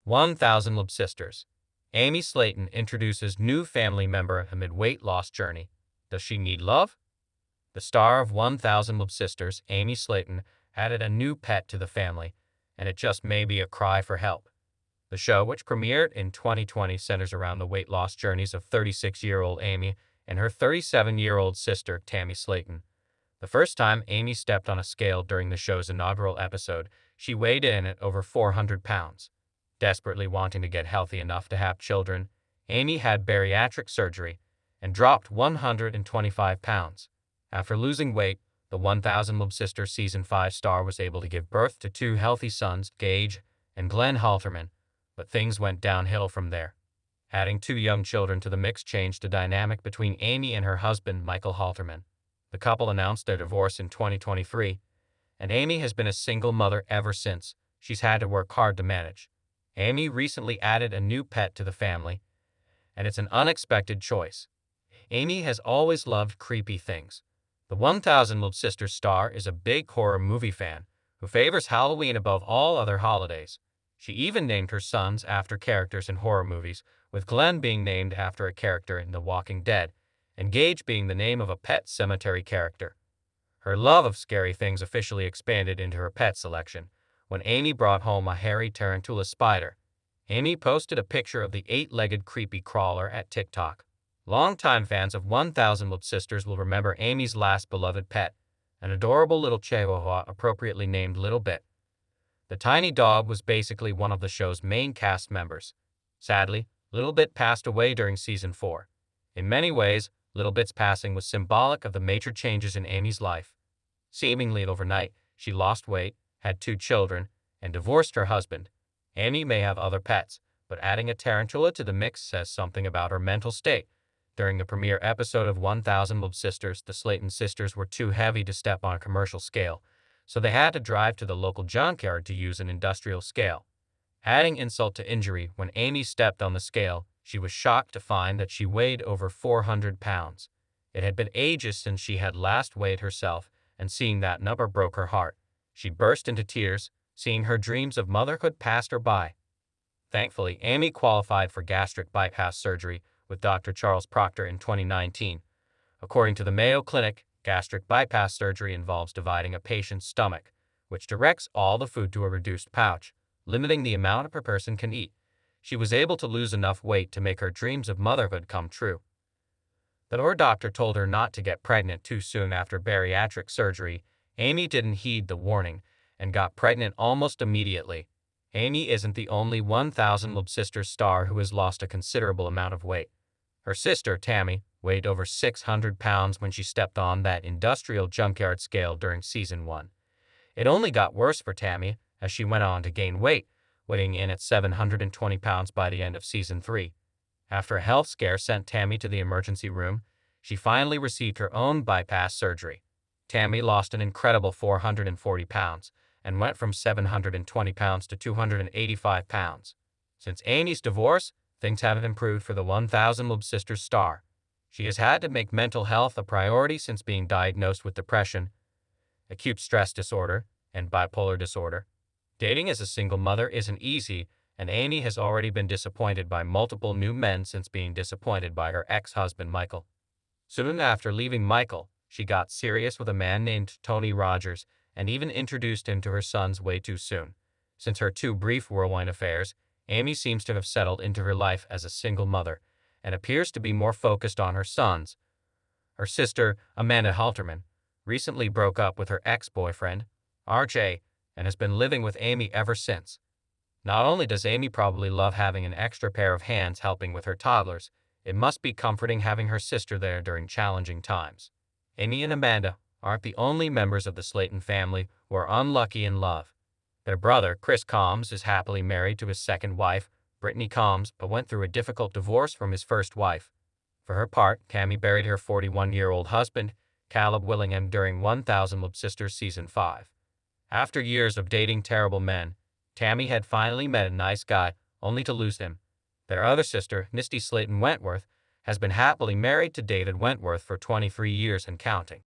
1,000 Love Sisters. Amy Slaton introduces new family member amid weight loss journey. Does she need love? The star of 1,000 Love Sisters, Amy Slaton, added a new pet to the family, and it just may be a cry for help. The show, which premiered in 2020, centers around the weight loss journeys of 36-year-old Amy and her 37-year-old sister, Tammy Slaton. The first time Amy stepped on a scale during the show's inaugural episode, she weighed in at over 400 pounds. Desperately wanting to get healthy enough to have children, Amy had bariatric surgery and dropped 125 pounds. After losing weight, the 1,000 Love Sisters Season 5 star was able to give birth to two healthy sons, Gage and Glenn Halterman, but things went downhill from there. Adding two young children to the mix changed the dynamic between Amy and her husband, Michael Halterman. The couple announced their divorce in 2023, and Amy has been a single mother ever since. She's had to work hard to manage. Amy recently added a new pet to the family, and it's an unexpected choice. Amy has always loved creepy things. The 1,000 Love Sisters star is a big horror movie fan who favors Halloween above all other holidays. She even named her sons after characters in horror movies, with Glenn being named after a character in The Walking Dead, and Gage being the name of a Pet Cemetery character. Her love of scary things officially expanded into her pet selection when Amy brought home a hairy tarantula spider. Amy posted a picture of the 8-legged creepy crawler at TikTok. Longtime fans of 1,000 Love Sisters will remember Amy's last beloved pet, an adorable little chihuahua appropriately named Little Bit. The tiny dog was basically one of the show's main cast members. Sadly, Little Bit passed away during Season 4. In many ways, Little Bit's passing was symbolic of the major changes in Amy's life. Seemingly overnight, she lost weight, had two children, and divorced her husband. Amy may have other pets, but adding a tarantula to the mix says something about her mental state. During the premiere episode of 1,000 Love Sisters, the Slaton sisters were too heavy to step on a commercial scale, so they had to drive to the local junkyard to use an industrial scale. Adding insult to injury, when Amy stepped on the scale, she was shocked to find that she weighed over 400 pounds. It had been ages since she had last weighed herself, and seeing that number broke her heart. She burst into tears, seeing her dreams of motherhood pass her by. Thankfully, Amy qualified for gastric bypass surgery with Dr. Charles Proctor in 2019. According to the Mayo Clinic, gastric bypass surgery involves dividing a patient's stomach, which directs all the food to a reduced pouch, limiting the amount a person can eat. She was able to lose enough weight to make her dreams of motherhood come true. Though her doctor told her not to get pregnant too soon after bariatric surgery, Amy didn't heed the warning and got pregnant almost immediately. Amy isn't the only 1,000 Love Sisters star who has lost a considerable amount of weight. Her sister, Tammy, weighed over 600 pounds when she stepped on that industrial junkyard scale during Season 1. It only got worse for Tammy as she went on to gain weight, weighing in at 720 pounds by the end of Season 3. After a health scare sent Tammy to the emergency room, she finally received her own bypass surgery. Tammy lost an incredible 440 pounds and went from 720 pounds to 285 pounds. Since Amy's divorce, things haven't improved for the 1,000 Love Sisters star. She has had to make mental health a priority since being diagnosed with depression, acute stress disorder, and bipolar disorder. Dating as a single mother isn't easy, and Amy has already been disappointed by multiple new men since being disappointed by her ex-husband Michael. Soon after leaving Michael, she got serious with a man named Tony Rogers and even introduced him to her sons way too soon. Since her two brief whirlwind affairs, Amy seems to have settled into her life as a single mother and appears to be more focused on her sons. Her sister, Amanda Halterman, recently broke up with her ex-boyfriend, RJ, and has been living with Amy ever since. Not only does Amy probably love having an extra pair of hands helping with her toddlers, it must be comforting having her sister there during challenging times. Amy and Amanda aren't the only members of the Slaton family who are unlucky in love. Their brother, Chris Combs, is happily married to his second wife, Brittany Combs, but went through a difficult divorce from his first wife. For her part, Tammy buried her 41-year-old husband, Caleb Willingham, during 1,000 Love Sisters Season 5. After years of dating terrible men, Tammy had finally met a nice guy, only to lose him. Their other sister, Misty Slaton Wentworth, has been happily married to David Wentworth for 23 years and counting.